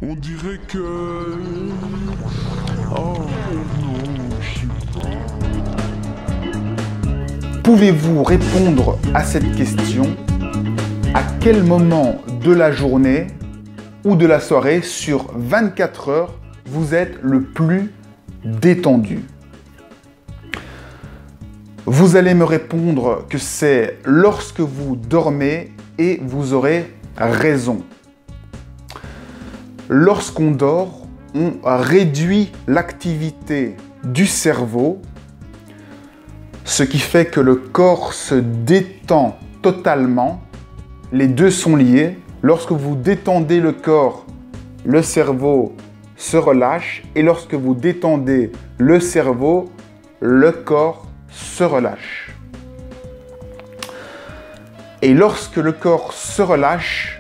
On dirait que... Oh non, je sais pas. Pouvez-vous répondre à cette question? À quel moment de la journée ou de la soirée sur 24 heures vous êtes le plus détendu? Vous allez me répondre que c'est lorsque vous dormez et vous aurez raison. Lorsqu'on dort, on réduit l'activité du cerveau, ce qui fait que le corps se détend totalement. Les deux sont liés. Lorsque vous détendez le corps, le cerveau se relâche. Et lorsque vous détendez le cerveau, le corps se relâche. Et lorsque le corps se relâche,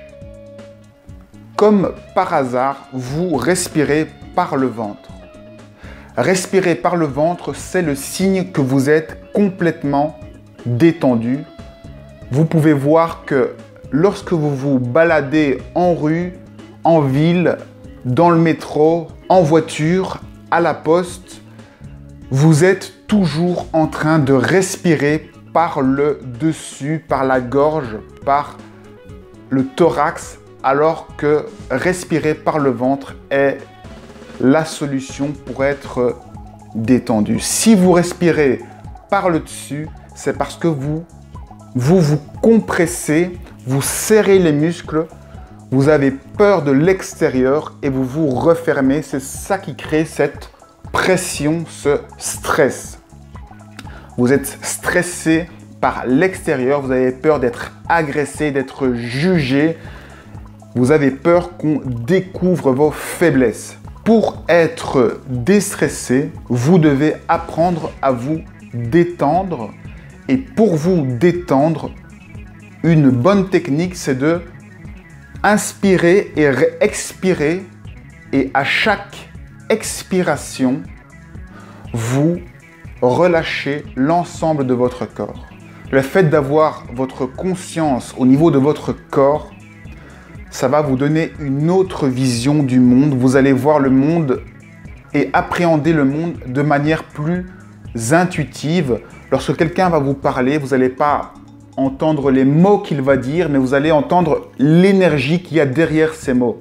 comme par hasard, vous respirez par le ventre. Respirer par le ventre, c'est le signe que vous êtes complètement détendu. Vous pouvez voir que lorsque vous vous baladez en rue, en ville, dans le métro, en voiture, à la poste, vous êtes toujours en train de respirer par le dessus, par la gorge, par le thorax, alors que respirer par le ventre est la solution pour être détendu. Si vous respirez par le dessus, c'est parce que vous compressez, vous serrez les muscles, vous avez peur de l'extérieur et vous vous refermez. C'est ça qui crée cette pression, ce stress. Vous êtes stressé par l'extérieur, vous avez peur d'être agressé, d'être jugé. Vous avez peur qu'on découvre vos faiblesses. Pour être déstressé, vous devez apprendre à vous détendre. Et pour vous détendre, une bonne technique, c'est de inspirer et expirer. Et à chaque expiration, vous relâchez l'ensemble de votre corps. Le fait d'avoir votre conscience au niveau de votre corps, ça va vous donner une autre vision du monde. Vous allez voir le monde et appréhender le monde de manière plus intuitive. Lorsque quelqu'un va vous parler, vous n'allez pas entendre les mots qu'il va dire, mais vous allez entendre l'énergie qu'il y a derrière ces mots.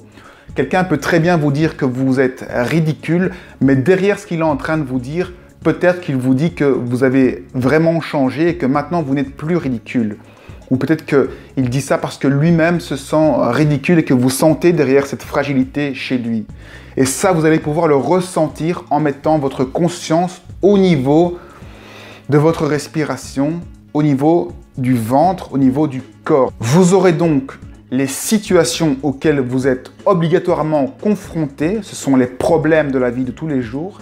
Quelqu'un peut très bien vous dire que vous êtes ridicule, mais derrière ce qu'il est en train de vous dire, peut-être qu'il vous dit que vous avez vraiment changé et que maintenant vous n'êtes plus ridicule. Ou peut-être qu'il dit ça parce que lui-même se sent ridicule et que vous sentez derrière cette fragilité chez lui. Et ça, vous allez pouvoir le ressentir en mettant votre conscience au niveau de votre respiration, au niveau du ventre, au niveau du corps. Vous aurez donc les situations auxquelles vous êtes obligatoirement confrontés. Ce sont les problèmes de la vie de tous les jours.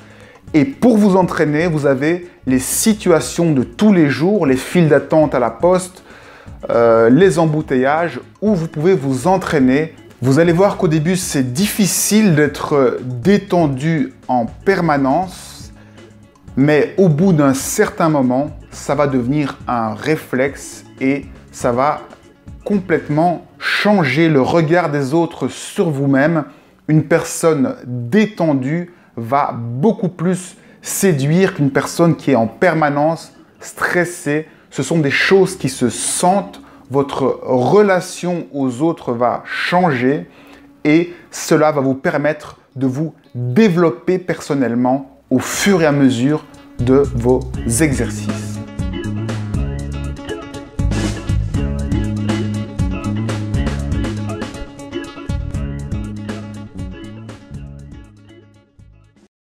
Et pour vous entraîner, vous avez les situations de tous les jours, les files d'attente à la poste, les embouteillages où vous pouvez vous entraîner. Vous allez voir qu'au début, c'est difficile d'être détendu en permanence, mais au bout d'un certain moment, ça va devenir un réflexe et ça va complètement changer le regard des autres sur vous-même. Une personne détendue va beaucoup plus séduire qu'une personne qui est en permanence stressée. Ce sont des choses qui se sentent, votre relation aux autres va changer et cela va vous permettre de vous développer personnellement au fur et à mesure de vos exercices.